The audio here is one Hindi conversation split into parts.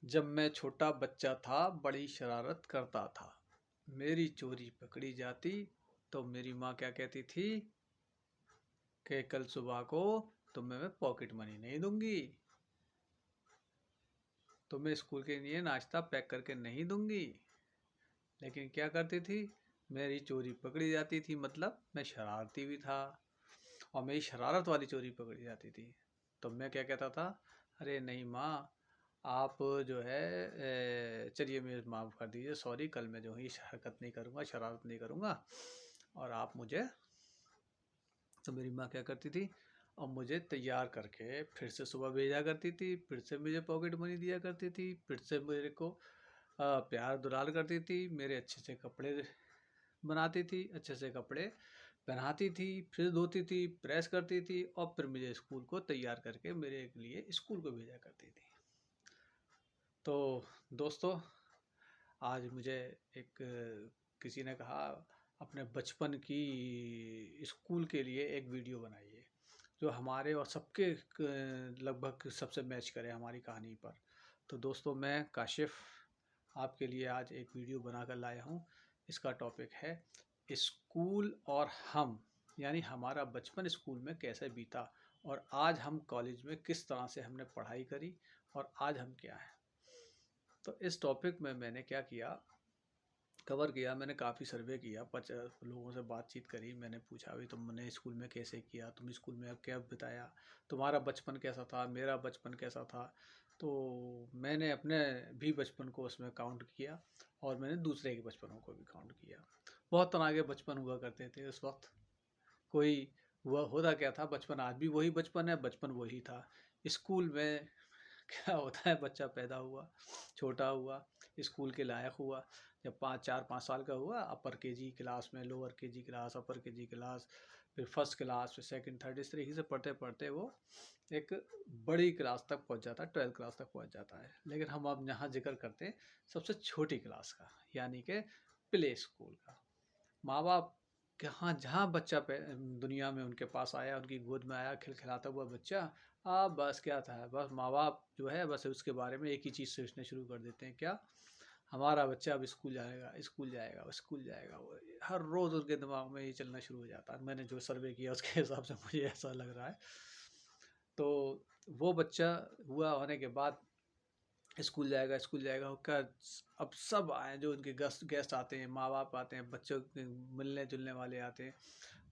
जब मैं छोटा बच्चा था बड़ी शरारत करता था। मेरी चोरी पकड़ी जाती तो मेरी माँ क्या कहती थी कि कल सुबह को तुम्हें मैं पॉकेट मनी नहीं दूंगी, तुम्हें स्कूल के लिए नाश्ता पैक करके नहीं दूंगी। लेकिन क्या करती थी, मेरी चोरी पकड़ी जाती थी, मतलब मैं शरारती भी था और मेरी शरारत वाली चोरी पकड़ी जाती थी। तो मैं क्या कहता था, अरे नहीं माँ, आप जो है चलिए मुझे माफ़ कर दीजिए, सॉरी, कल मैं जो है ये हरकत नहीं करूँगा, शरारत नहीं करूँगा। और आप मुझे, तो मेरी माँ क्या करती थी, और मुझे तैयार करके फिर से सुबह भेजा करती थी, फिर से मुझे पॉकेट मनी दिया करती थी, फिर से मेरे को प्यार दुलार करती थी, मेरे अच्छे से कपड़े बनाती थी, अच्छे से कपड़े पहनाती थी, फिर धोती थी, प्रेस करती थी और फिर मुझे स्कूल को तैयार करके मेरे लिए स्कूल को भेजा करती थी। तो दोस्तों, आज मुझे एक किसी ने कहा अपने बचपन की स्कूल के लिए एक वीडियो बनाइए जो हमारे और सबके लगभग सबसे मैच करे हमारी कहानी पर। तो दोस्तों, मैं काशिफ आपके लिए आज एक वीडियो बनाकर लाया हूँ। इसका टॉपिक है स्कूल और हम, यानी हमारा बचपन स्कूल में कैसे बीता और आज हम कॉलेज में किस तरह से हमने पढ़ाई करी और आज हम क्या हैं। तो इस टॉपिक में मैंने क्या किया, कवर किया, मैंने काफ़ी सर्वे किया, 50 लोगों से बातचीत करी। मैंने पूछा भी तुमने स्कूल में कैसे किया, तुम स्कूल में अब क्या बिताया, तुम्हारा बचपन कैसा था, मेरा बचपन कैसा था। तो मैंने अपने भी बचपन को उसमें काउंट किया और मैंने दूसरे के बचपनों को भी काउंट किया। बहुत तरह के बचपन हुआ करते थे उस वक्त। कोई हुआ होता क्या था, बचपन आज भी वही बचपन है, बचपन वही था। स्कूल में क्या होता है, बच्चा पैदा हुआ, छोटा हुआ, स्कूल के लायक हुआ, जब 4-5 साल का हुआ, अपर केजी क्लास में, लोअर केजी क्लास, अपर केजी क्लास, फिर फर्स्ट क्लास, फिर सेकंड थर्ड, इस तरीके से पढ़ते पढ़ते वो एक बड़ी क्लास तक पहुंच जाता है, 12th क्लास तक पहुंच जाता है। लेकिन हम अब यहाँ जिक्र करते हैं सबसे छोटी क्लास का, यानी कि प्ले स्कूल का। माँ बाप कहाँ, जहाँ बच्चा दुनिया में उनके पास आया, उनकी गोद में आया खिलखिलाता हुआ बच्चा, अब बस क्या था, बस माँ बाप जो है बस उसके बारे में एक ही चीज़ सोचना शुरू कर देते हैं, क्या, हमारा बच्चा अब स्कूल जाएगा, स्कूल जाएगा, स्कूल जाएगा। वो हर रोज़ उनके दिमाग में ये चलना शुरू हो जाता है। मैंने जो सर्वे किया उसके हिसाब से मुझे ऐसा लग रहा है। तो वो बच्चा हुआ होने के बाद स्कूल जाएगा, स्कूल जाएगा होकर अब सब आए, जो उनके गेस्ट गेस्ट आते हैं, माँ बाप आते हैं, बच्चों के मिलने जुलने वाले आते हैं,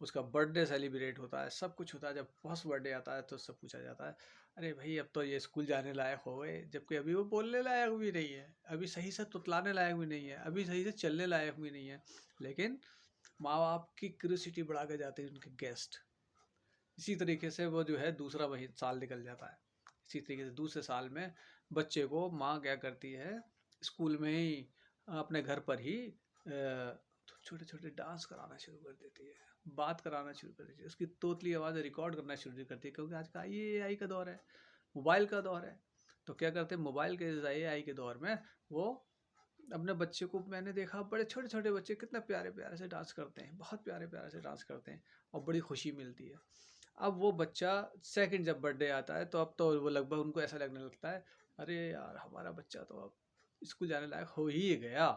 उसका बर्थडे सेलिब्रेट होता है, सब कुछ होता है। जब फर्स्ट बर्थडे आता है तो उससे पूछा जाता है, अरे भाई अब तो ये स्कूल जाने लायक हो गए, जबकि अभी वो बोलने लायक भी नहीं है, अभी सही से तुतलाने लायक भी नहीं है, अभी सही से चलने लायक भी नहीं है। लेकिन माँ बाप की क्यूरियोसिटी बढ़ा के जाते हैं उनके गेस्ट। इसी तरीके से वो जो है दूसरा वही साल निकल जाता है। इसी तरीके से दूसरे साल में बच्चे को माँ क्या करती है, स्कूल में ही, अपने घर पर ही छोटे छोटे डांस कराना शुरू कर देती है, बात कराना शुरू कर देती है, उसकी तोतली आवाज़ रिकॉर्ड करना शुरू करती है, क्योंकि आज का AI का दौर है, मोबाइल का दौर है। तो क्या करते हैं, मोबाइल के AI के दौर में वो अपने बच्चे को, मैंने देखा बड़े छोटे छोटे बच्चे कितना प्यारे प्यारे से डांस करते हैं, बहुत प्यारे प्यारे से डांस करते हैं और बड़ी खुशी मिलती है। अब वो बच्चा सेकंड जब बर्थडे आता है तो अब तो वो लगभग उनको ऐसा लगने लगता है, अरे यार हमारा बच्चा तो अब स्कूल जाने लायक हो ही गया।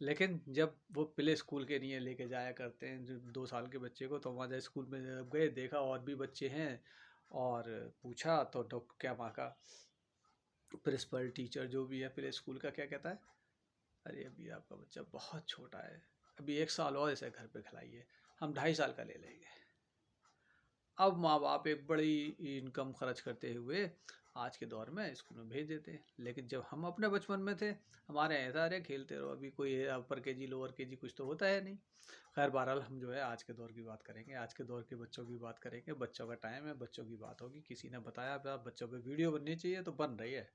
लेकिन जब वो प्ले स्कूल के लिए लेके जाया करते हैं जो 2 साल के बच्चे को, तो वहाँ जब स्कूल में जब गए, देखा और भी बच्चे हैं, और पूछा तो डॉक्टर क्या, वहाँ का प्रिंसिपल टीचर जो भी है प्ले स्कूल का, क्या कहता है, अरे अभी आपका बच्चा बहुत छोटा है, अभी 1 साल और इसे घर पे खिलाइए, हम 2.5 साल का ले लेंगे। अब माँ बाप एक बड़ी इनकम खर्च करते हुए आज के दौर में स्कूल में भेज देते हैं। लेकिन जब हम अपने बचपन में थे, हमारे यहाँ ऐसा, अरे खेलते रहो, अभी कोई अपर केजी लोअर केजी कुछ तो होता है नहीं। खैर बहरहाल हम जो है आज के दौर की बात करेंगे, आज के दौर के बच्चों की बात करेंगे, बच्चों का टाइम है, बच्चों की बात होगी। किसी ने बताया बच्चों पर वीडियो बननी चाहिए तो बन रही है।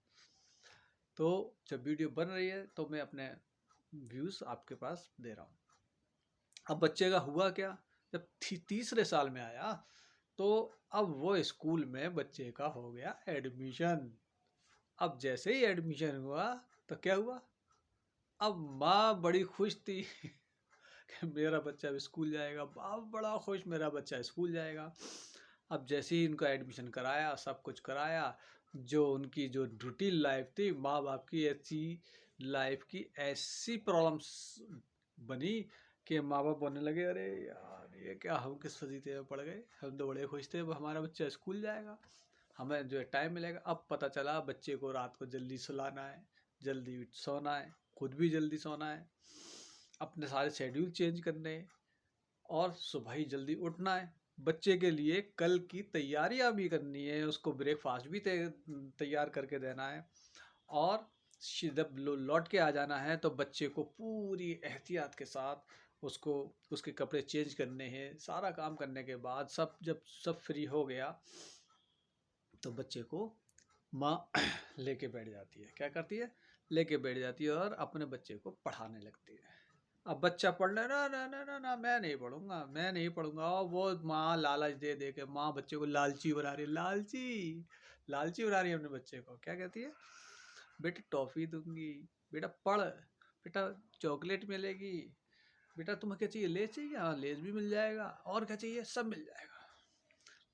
तो जब वीडियो बन रही है तो मैं अपने व्यूज़ आपके पास दे रहा हूँ। अब बच्चे का हुआ क्या, जब तीसरे साल में आया तो अब वो स्कूल में बच्चे का हो गया एडमिशन। अब जैसे ही एडमिशन हुआ तो क्या हुआ, अब माँ बड़ी खुश थी कि मेरा बच्चा अब स्कूल जाएगा, बाप बड़ा खुश, मेरा बच्चा स्कूल जाएगा। अब जैसे ही इनका एडमिशन कराया, सब कुछ कराया, जो उनकी जो रूटीन लाइफ थी, माँ बाप की ऐसी लाइफ की ऐसी प्रॉब्लम्स बनी कि माँ बाप बोलने लगे, अरे यार ये क्या, हम किस फजीते में पड़ गए, हम तो बड़े खुश थे हमारा बच्चा स्कूल जाएगा, हमें जो है टाइम मिलेगा। अब पता चला बच्चे को रात को जल्दी सुलाना है, जल्दी सोना है, खुद भी जल्दी सोना है, अपने सारे शेड्यूल चेंज करने हैं, और सुबह ही जल्दी उठना है। बच्चे के लिए कल की तैयारियां भी करनी है, उसको ब्रेकफास्ट भी तैयार करके देना है, और जब लौट के आ जाना है तो बच्चे को पूरी एहतियात के साथ उसको उसके कपड़े चेंज करने हैं। सारा काम करने के बाद जब सब फ्री हो गया तो बच्चे को माँ लेके बैठ जाती है। क्या करती है? लेके बैठ जाती है और अपने बच्चे को पढ़ाने लगती है। अब बच्चा पढ़ ले, ना ना ना ना ना, मैं नहीं पढ़ूंगा, मैं नहीं पढ़ूंगा। और वो माँ लालच दे दे के, माँ बच्चे को लालची बना रही है, लालची लालची बना रही है अपने बच्चे को। क्या कहती है? बेटा टॉफी दूंगी, बेटा पढ़, बेटा चॉकलेट मिलेगी, बेटा तुम्हें क्या चाहिए, ले चाहिए, हाँ लेज भी मिल जाएगा, और क्या चाहिए, सब मिल जाएगा।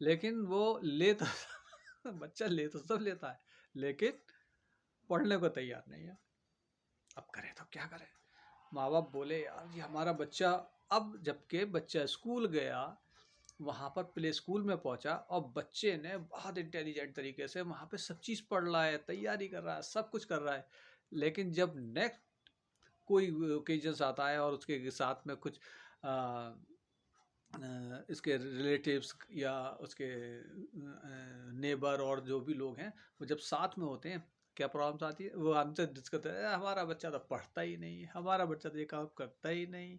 लेकिन वो ले तो बच्चा ले तो सब लेता है, लेकिन पढ़ने को तैयार नहीं है। अब करे तो क्या करे? माँ बाप बोले, यार ये हमारा बच्चा, अब जबकि बच्चा स्कूल गया, वहाँ पर प्ले स्कूल में पहुँचा, और बच्चे ने बहुत इंटेलिजेंट तरीके से वहाँ पे सब चीज़ पढ़ रहा है, तैयारी कर रहा है, सब कुछ कर रहा है। लेकिन जब नेक्स्ट कोई ओकेजन्स आता है और उसके साथ में कुछ इसके रिलेटिव्स या उसके नेबर और जो भी लोग हैं, वो जब साथ में होते हैं, क्या प्रॉब्लम्स आती है? वो हमसे डिस्कस करते हैं, हमारा बच्चा तो पढ़ता ही नहीं, हमारा बच्चा तो ये काम करता ही नहीं।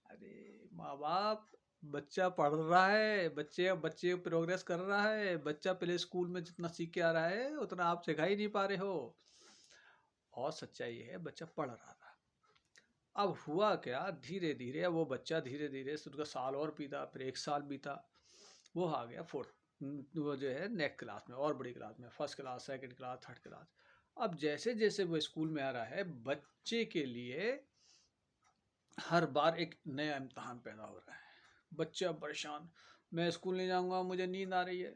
अरे माँ बाप, बच्चा पढ़ रहा है, बच्चे प्रोग्रेस कर रहा है, बच्चा प्ले स्कूल में जितना सीख के आ रहा है उतना आप सिखा ही नहीं पा रहे हो। और सच्चाई है, बच्चा पढ़ रहा था। अब हुआ क्या, धीरे धीरे वो बच्चा धीरे धीरे उसका साल और बीता, फिर एक साल बीता, वो आ गया फोर्थ, वो जो है नेक्स्ट क्लास में, और बड़ी क्लास में, first class, second class, third class. अब जैसे जैसे वो स्कूल में आ रहा है, बच्चे के लिए हर बार एक नया इम्तहान पैदा हो रहा है। बच्चा परेशान, मैं स्कूल नहीं जाऊंगा, मुझे नींद आ रही है।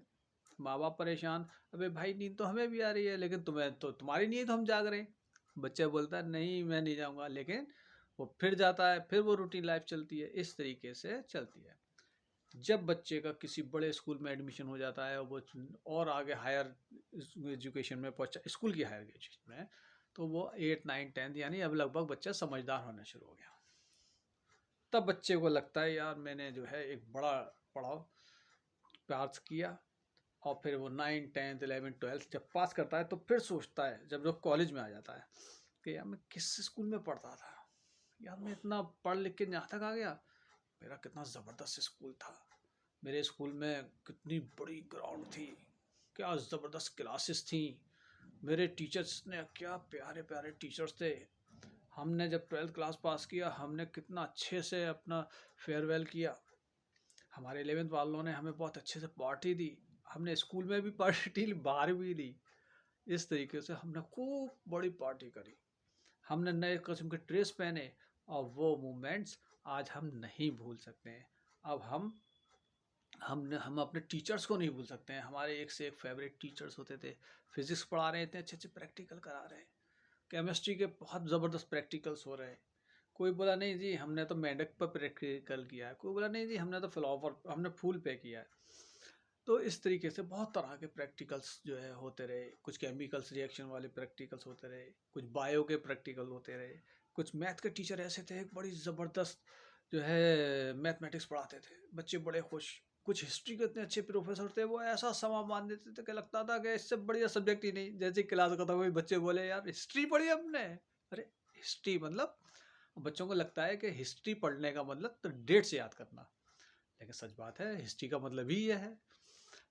माँ बाप परेशान, अबे भाई नींद तो हमें भी आ रही है, लेकिन तुम्हें तो, तुम्हारी नींद तो हम जाग रहे हैं। बच्चा बोलता है नहीं मैं नहीं जाऊंगा, लेकिन वो फिर जाता है, फिर वो रूटीन लाइफ चलती है, इस तरीके से चलती है। जब बच्चे का किसी बड़े स्कूल में एडमिशन हो जाता है, वो और आगे हायर एजुकेशन में पहुंचा, स्कूल की हायर एजुकेशन में, तो वो 8 9 10 यानी अब लगभग बच्चा समझदार होना शुरू हो गया। तब बच्चे को लगता है, यार मैंने जो है एक बड़ा पड़ाव पास किया। और फिर वो 9 10 11 12 जब पास करता है, तो फिर सोचता है, जब वो कॉलेज में आ जाता है, कि यार मैं किस स्कूल में पढ़ता था, यार मैं इतना पढ़ लिख के यहाँ तक आ गया, मेरा कितना ज़बरदस्त स्कूल था, मेरे स्कूल में कितनी बड़ी ग्राउंड थी, क्या ज़बरदस्त क्लासेस थी, मेरे टीचर्स ने क्या प्यारे प्यारे टीचर्स थे, हमने जब 12th क्लास पास किया, हमने कितना अच्छे से अपना फेयरवेल किया, हमारे 11th वालों ने हमें बहुत अच्छे से पार्टी दी, हमने स्कूल में भी पार्टी बाहर भी दी। इस तरीके से हमने खूब बड़ी पार्टी करी, हमने नए किस्म के ड्रेस पहने, और वो मोमेंट्स आज हम नहीं भूल सकते हैं। अब हम अपने टीचर्स को नहीं भूल सकते हैं। हमारे एक से एक फेवरेट टीचर्स होते थे, फिजिक्स पढ़ा रहे थे, अच्छे अच्छे प्रैक्टिकल करा रहे हैं, केमिस्ट्री के बहुत ज़बरदस्त प्रैक्टिकल्स हो रहे हैं। कोई बोला नहीं जी हमने तो मेंढक पर प्रैक्टिकल किया है, कोई बोला नहीं जी हमने तो फ्लावर, हमने फूल पे किया है। तो इस तरीके से बहुत तरह के प्रैक्टिकल्स जो है होते रहे, कुछ केमिकल्स रिएक्शन वाले प्रैक्टिकल्स होते रहे, कुछ बायो के प्रैक्टिकल होते रहे, कुछ मैथ के टीचर ऐसे थे, एक बड़ी ज़बरदस्त जो है मैथमेटिक्स पढ़ाते थे, बच्चे बड़े खुश। कुछ हिस्ट्री के इतने अच्छे प्रोफेसर थे, वो ऐसा समा मान देते थे कि लगता था कि इससे बढ़िया सब्जेक्ट ही नहीं। जैसे क्लास खत्म हुई, बच्चे बोले यार हिस्ट्री पढ़ी हमने। अरे हिस्ट्री मतलब, बच्चों को लगता है कि हिस्ट्री पढ़ने का मतलब तो डेट से याद करना, लेकिन सच बात है हिस्ट्री का मतलब ही यह है।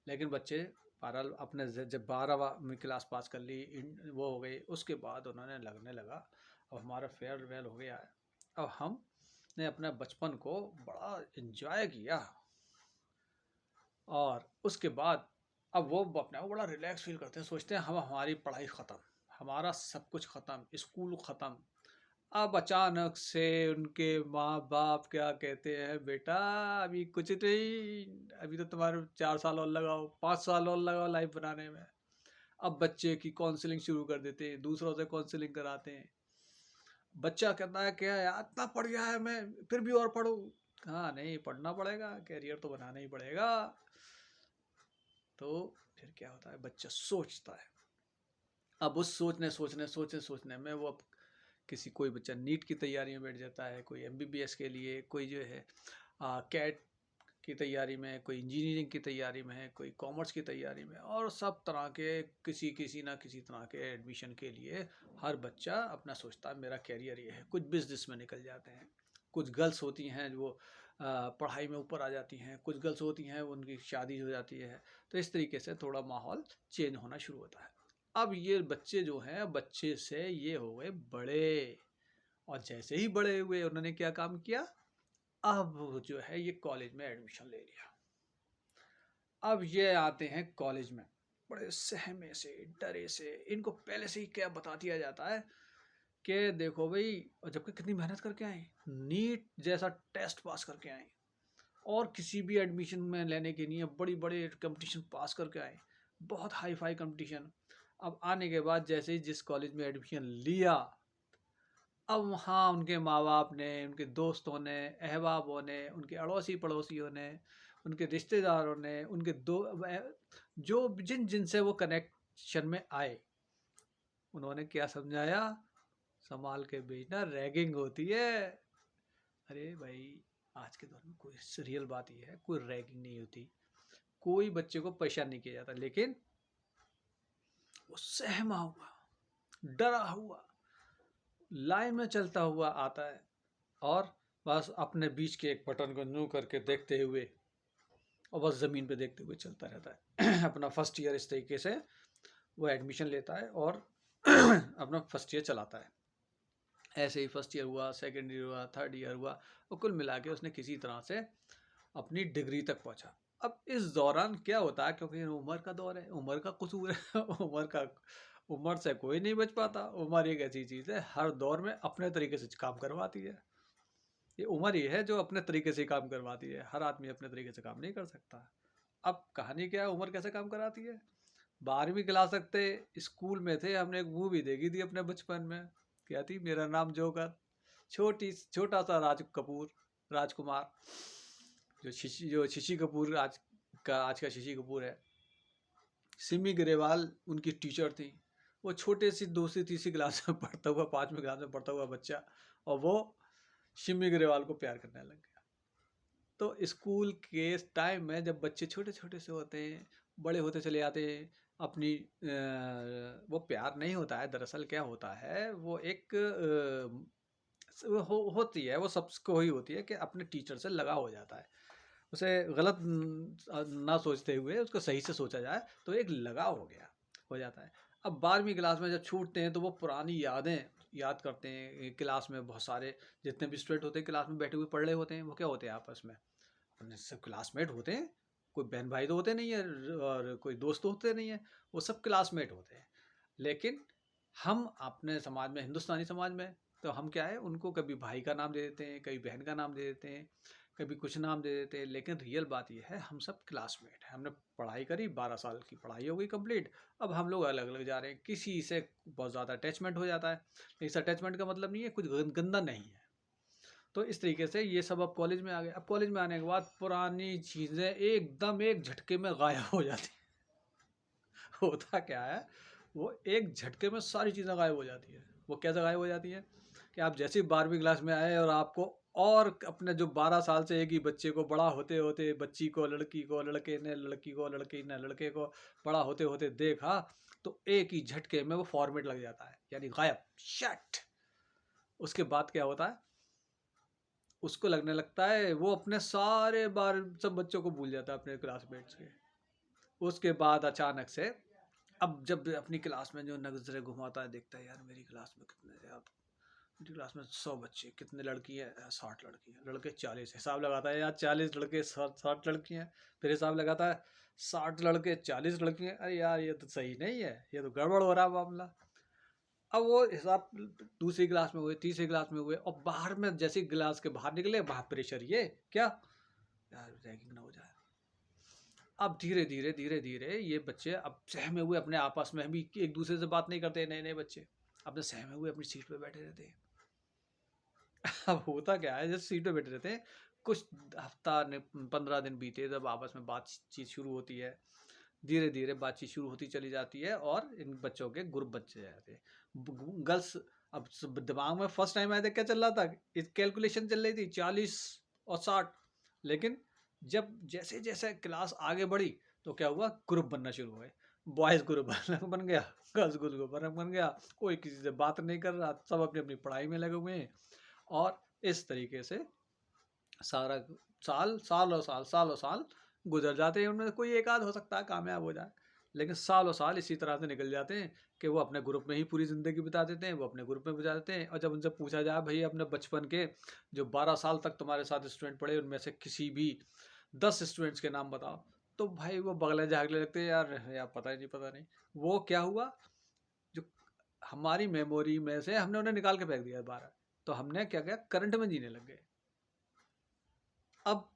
लेकिन बच्चे बहरहाल अपने जब 12वीं क्लास पास कर ली, वो हो गई, उसके बाद उन्होंने लगने लगा अब हमारा फेयरवेल हो गया है, अब हमने अपने बचपन को बड़ा इन्जॉय किया, और उसके बाद अब वो अपने आप बड़ा रिलैक्स फील करते हैं, सोचते हैं हम, हमारी पढ़ाई ख़त्म, हमारा सब कुछ ख़त्म, स्कूल ख़त्म। अब अचानक से उनके माँ बाप क्या कहते हैं, बेटा अभी कुछ नहीं, अभी तो तुम्हारे 4 साल और लगाओ, 5 साल और लगाओ लाइफ बनाने में, अब बच्चे की काउंसलिंग शुरू कर देते हैं, दूसरों से काउंसलिंग कराते हैं। बच्चा कहता है क्या यार इतना पढ़ गया है मैं, फिर भी और पढ़ूं। हाँ नहीं, पढ़ना पड़ेगा, कैरियर तो बनाना ही पड़ेगा। तो फिर क्या होता है, बच्चा सोचता है। अब उस सोचने में वो अब किसी कोई बच्चा नीट की तैयारी में बैठ जाता है, कोई एमबीबीएस के लिए, कोई जो है कैट की तैयारी में, कोई इंजीनियरिंग की तैयारी में है, कोई कॉमर्स की तैयारी में, और सब तरह के किसी ना किसी तरह के एडमिशन के लिए हर बच्चा अपना सोचता है मेरा कैरियर ये है। कुछ बिजनेस में निकल जाते हैं, कुछ गर्ल्स होती हैं जो पढ़ाई में ऊपर आ जाती हैं, कुछ गर्ल्स होती हैं उनकी शादी हो जाती है। तो इस तरीके से थोड़ा माहौल चेंज होना शुरू होता है। अब ये बच्चे जो हैं, बच्चे से ये हो गए बड़े, और जैसे ही बड़े हुए उन्होंने क्या काम किया, अब जो है ये कॉलेज में एडमिशन ले लिया। अब ये आते हैं कॉलेज में बड़े सहमे से, डरे से। इनको पहले से ही क्या बता दिया जाता है कि देखो भाई, और जबकि कितनी मेहनत करके आए, नीट जैसा टेस्ट पास करके आए, और किसी भी एडमिशन में लेने के लिए बड़ी बड़े कंपटीशन पास करके आए, बहुत हाई फाई कंपटीशन। अब आने के बाद जैसे ही जिस कॉलेज में एडमिशन लिया, अब वहाँ उनके माँ बाप ने, उनके दोस्तों ने, अहबाबों ने, उनके अड़ोसी पड़ोसियों ने, उनके रिश्तेदारों ने, उनके जो जिनसे वो कनेक्शन में आए, उन्होंने क्या समझाया, संभाल के बेचना, रैगिंग होती है। अरे भाई, आज के दौर में कोई रियल बात ये है, कोई रैगिंग नहीं होती, कोई बच्चे को परेशान नहीं किया जाता, लेकिन वो सहमा हुआ, डरा हुआ, लाइन में चलता हुआ आता है, और बस अपने बीच के एक बटन को न्यू करके देखते हुए, और बस ज़मीन पे देखते हुए चलता रहता है। अपना फर्स्ट ईयर इस तरीके से वो एडमिशन लेता है और अपना फर्स्ट ईयर चलाता है। ऐसे ही फर्स्ट ईयर हुआ, सेकेंड ईयर हुआ, थर्ड ईयर हुआ, और कुल मिला के उसने किसी तरह से अपनी डिग्री तक पहुंचा। अब इस दौरान क्या होता है, क्योंकि उम्र का दौर है, उम्र का कसूर है, उम्र से कोई नहीं बच पाता। उम्र एक ऐसी चीज़ है, हर दौर में अपने तरीके से काम करवाती है। ये उम्र ही है जो अपने तरीके से काम करवाती है, हर आदमी अपने तरीके से काम नहीं कर सकता। अब कहानी क्या है, उम्र कैसे काम कराती है। 12वीं क्लास तक थे, स्कूल में थे, हमने एक मूवी देखी थी अपने बचपन में, क्या थी, मेरा नाम जोकर। छोटा सा राजकुमार, जो शशि कपूर आज का शशि कपूर है, सिमी ग्रेवाल उनकी टीचर थी। वो छोटे सी दूसरी तीसरी क्लास में पढ़ता हुआ, 5वीं क्लास में पढ़ता हुआ बच्चा, और वो सिमी ग्रेवाल को प्यार करने लग गया। तो स्कूल के टाइम में जब बच्चे छोटे छोटे से होते हैं, बड़े होते चले जाते हैं, अपनी वो प्यार नहीं होता है, दरअसल क्या होता है, वो एक होती है, वो सबको ही होती है कि अपने टीचर से लगाव हो जाता है। उसे गलत ना सोचते हुए उसको सही से सोचा जाए तो एक लगाव हो जाता है। अब 12वीं क्लास में जब छूटते हैं तो वो पुरानी यादें याद करते हैं। क्लास में बहुत सारे जितने भी स्टूडेंट होते हैं क्लास में बैठे हुए पढ़ रहे होते हैं, वो क्या होते हैं, आपस में अपने सब क्लासमेट होते हैं। कोई बहन भाई तो होते नहीं है, और कोई दोस्त तो होते नहीं है, वो सब क्लासमेट होते हैं। लेकिन हम अपने समाज में, हिंदुस्तानी समाज में, तो हम क्या है, उनको कभी भाई का नाम दे देते हैं, कभी बहन का नाम दे देते हैं, कभी कुछ नाम दे देते हैं। लेकिन रियल बात यह है, हम सब क्लासमेट हैं, हमने पढ़ाई करी, 12 साल की पढ़ाई हो गई कंप्लीट। अब हम लोग अलग अलग जा रहे हैं, किसी से बहुत ज़्यादा अटैचमेंट हो जाता है। इस अटैचमेंट का मतलब नहीं है कुछ गंदा नहीं है। तो इस तरीके से ये सब अब कॉलेज में आ गए। अब कॉलेज में आने के बाद पुरानी चीज़ें एकदम एक झटके में गायब हो जाती हैं। होता क्या है, वो एक झटके में सारी चीज़ें गायब हो जाती है। वो कैसे गायब हो जाती है कि आप जैसे ही 12वीं क्लास में आए और आपको, और अपने जो 12 साल से एक ही बच्चे को बड़ा होते होते, बच्ची को लड़की को, लड़के ने लड़की को, लड़की ने लड़के को बड़ा होते होते देखा, तो एक ही झटके में वो फॉर्मेट लग जाता है, यानी गायब, शट। उसके बाद क्या होता है, उसको लगने लगता है वो अपने सारे बार सब बच्चों को भूल जाता है, अपने क्लासमेट्स के। उसके बाद अचानक से, अब जब अपनी क्लास में जो नजरें घुमाता है, देखता है यार मेरी क्लास में कितने, यार मेरी क्लास में 100 बच्चे, कितने लड़की हैं, 60 लड़की हैं, लड़के 40। हिसाब लगाता है यार, 40 लड़के 60 लड़की हैं। फिर हिसाब लगाता है 60 लड़के 40 लड़की हैं, अरे यार ये तो सही नहीं है, ये तो गड़बड़ हो रहा है मामला। अब वो हिसाब दूसरी क्लास में हुए, तीसरी क्लास में हुए, और बाहर में जैसे क्लास के बाहर निकले, वहाँ प्रेशर, ये क्या यार रैगिंग ना हो जाए, अब धीरे धीरे ये बच्चे अब सहमे हुए अपने आपस में भी एक दूसरे से बात नहीं करते, नए नए बच्चे अपने सहमे हुए अपनी सीट पे बैठे रहते हैं। अब होता क्या है, जब सीट पे बैठे रहते हैं, कुछ हफ्ता 15 दिन बीते, जब आपस में बातचीत शुरू होती है, धीरे धीरे बातचीत शुरू होती चली जाती है और इन बच्चों के ग्रुप बच्चे जाते हैं। गर्ल्स अब दिमाग में फर्स्ट टाइम आया था क्या चल रहा था, इस कैलकुलेशन चल रही थी 40 और 60। लेकिन जब जैसे जैसे क्लास आगे बढ़ी तो क्या हुआ, ग्रुप बनना शुरू हुए। बॉयज़ ग्रुप अलग बन गया, गर्ल्स ग्रुप अलग बन गया, कोई किसी से बात नहीं कर रहा, सब अपनी अपनी पढ़ाई में लगे हुए हैं। और इस तरीके से सारा साल और साल गुजर जाते हैं। उनमें से कोई एक आध हो सकता है कामयाब हो जाए, लेकिन सालों साल इसी तरह से निकल जाते हैं कि वो अपने ग्रुप में ही पूरी ज़िंदगी बिता देते हैं, वो अपने ग्रुप में बिता देते हैं। और जब उनसे पूछा जाए भाई अपने बचपन के जो 12 साल तक तुम्हारे साथ स्टूडेंट पढ़े, उनमें से किसी भी 10 स्टूडेंट्स के नाम बताओ, तो भाई वो बगले झागले लगते हैं, यार पता ही नहीं, पता नहीं। वो क्या हुआ, जो हमारी मेमोरी में से हमने उन्हें निकाल के फेंक दिया 12, तो हमने क्या किया, करंट में जीने लग गए। अब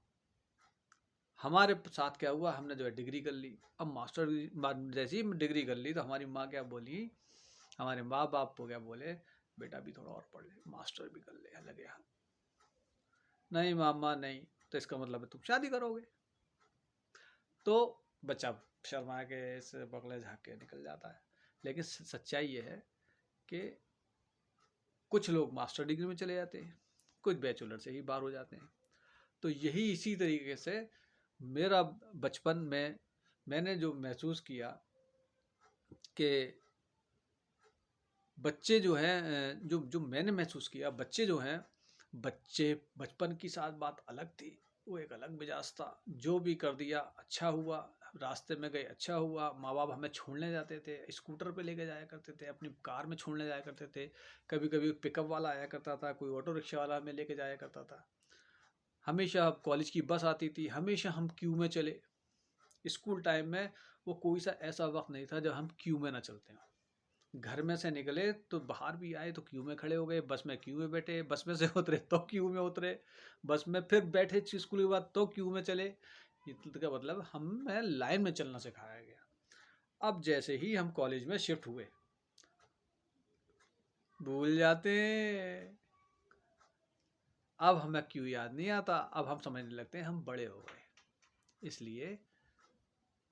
हमारे साथ क्या हुआ, हमने जो है डिग्री कर ली, अब मास्टर जैसे ही डिग्री कर ली तो हमारी माँ क्या बोली, हमारे माँ बाप को क्या बोले, बेटा भी थोड़ा और पढ़ ले, मास्टर भी कर ले। लगे हम, नहीं मामा नहीं, तो इसका मतलब है तुम शादी करोगे। तो बच्चा शर्मा के से बगले झाँक के निकल जाता है। लेकिन सच्चाई ये है कि कुछ लोग मास्टर डिग्री में चले जाते हैं, कुछ बैचलर से ही बाहर हो जाते हैं। तो यही इसी तरीके से मेरा बचपन में मैंने जो महसूस किया कि बच्चे जो हैं, जो जो मैंने महसूस किया, बच्चे जो हैं, बच्चे बचपन की साथ बात अलग थी, वो एक अलग मिजाज था। जो भी कर दिया अच्छा हुआ, रास्ते में गए अच्छा हुआ, माँ बाप हमें छोड़ने जाते थे, स्कूटर पे लेके जाया करते थे, अपनी कार में छोड़ने जाया करते थे, कभी कभी पिकअप वाला आया करता था, कोई ऑटो रिक्शा वाला हमें लेके जाया करता था। हमेशा कॉलेज की बस आती थी, हमेशा हम क्यू में चले। स्कूल टाइम में वो कोई सा ऐसा वक्त नहीं था जब हम क्यू में ना चलते हों। घर में से निकले तो बाहर भी आए तो क्यू में खड़े हो गए, बस में क्यू में बैठे, बस में से उतरे तो क्यू में उतरे, बस में फिर बैठे स्कूल के बाद तो क्यू में चले। का मतलब हमें लाइन में चलना सिखाया गया। अब जैसे ही हम कॉलेज में शिफ्ट हुए, भूल जाते हैं। अब हमें क्यू याद नहीं आता, अब हम समझने लगते हैं हम बड़े हो गए। इसलिए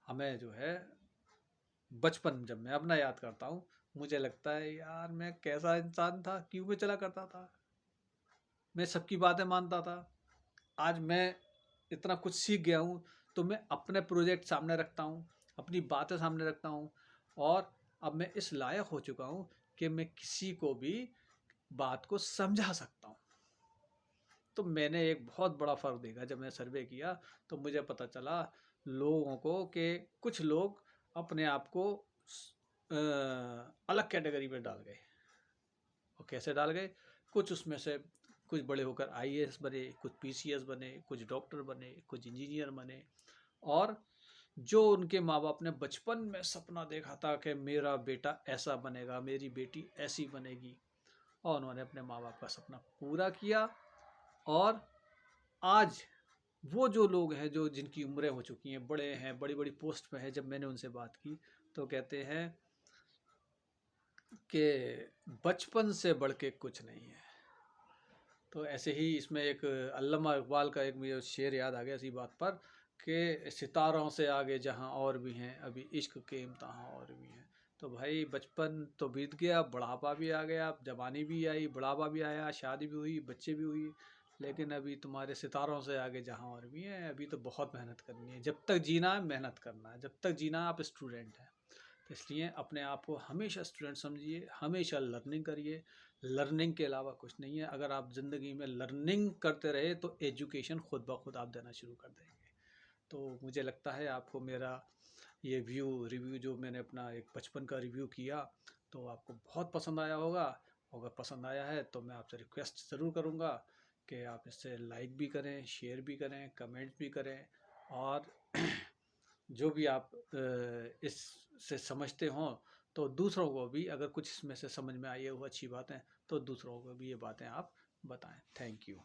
हमें जो है बचपन जब मैं अपना याद करता हूँ, मुझे लगता है यार मैं कैसा इंसान था, क्यों में चला करता था, मैं सबकी बातें मानता था। आज मैं इतना कुछ सीख गया हूँ तो मैं अपने प्रोजेक्ट सामने रखता हूँ, अपनी बातें सामने रखता हूँ, और अब मैं इस लायक हो चुका हूँ कि मैं किसी को भी बात को समझा सकता हूँ। तो मैंने एक बहुत बड़ा फ़र्क देखा जब मैं सर्वे किया, तो मुझे पता चला लोगों को कि कुछ लोग अपने आप को अलग कैटेगरी में डाल गए। और कैसे डाल गए, कुछ उसमें से कुछ बड़े होकर आईएएस बने, कुछ पीसीएस बने, कुछ डॉक्टर बने, कुछ इंजीनियर बने। और जो उनके माँ बाप ने बचपन में सपना देखा था कि मेरा बेटा ऐसा बनेगा, मेरी बेटी ऐसी बनेगी, और उन्होंने अपने माँ बाप का सपना पूरा किया। और आज वो जो लोग हैं जो जिनकी उम्रें हो चुकी हैं, बड़े हैं, बड़ी बड़ी पोस्ट में हैं, जब मैंने उनसे बात की तो कहते हैं कि बचपन से बढ़ के कुछ नहीं है। तो ऐसे ही इसमें एक अल्लामा इकबाल का एक मुझे शेर याद आ गया इसी बात पर, कि सितारों से आगे जहां और भी हैं, अभी इश्क के इम्तहां और भी हैं। तो भाई बचपन तो बीत गया, बुढ़ापा भी आ गया, जवानी भी आई, बुढ़ापा भी आया, शादी भी हुई, बच्चे भी हुई, लेकिन अभी तुम्हारे सितारों से आगे जहां और भी हैं। अभी तो बहुत मेहनत करनी है, जब तक जीना है मेहनत करना है, जब तक जीना आप स्टूडेंट हैं। तो इसलिए अपने आप को हमेशा स्टूडेंट समझिए, हमेशा लर्निंग करिए। लर्निंग के अलावा कुछ नहीं है। अगर आप ज़िंदगी में लर्निंग करते रहे तो एजुकेशन खुद ब खुद आप देना शुरू कर देंगे। तो मुझे लगता है आपको मेरा ये रिव्यू जो मैंने अपना एक बचपन का रिव्यू किया, तो आपको बहुत पसंद आया होगा। अगर पसंद आया है तो मैं आपसे रिक्वेस्ट ज़रूर करूँगा कि आप इससे लाइक भी करें, शेयर भी करें, कमेंट भी करें, और जो भी आप इससे समझते हों तो दूसरों को भी, अगर कुछ इसमें से समझ में आई हो अच्छी बातें, तो दूसरों को भी ये बातें आप बताएं। Thank you.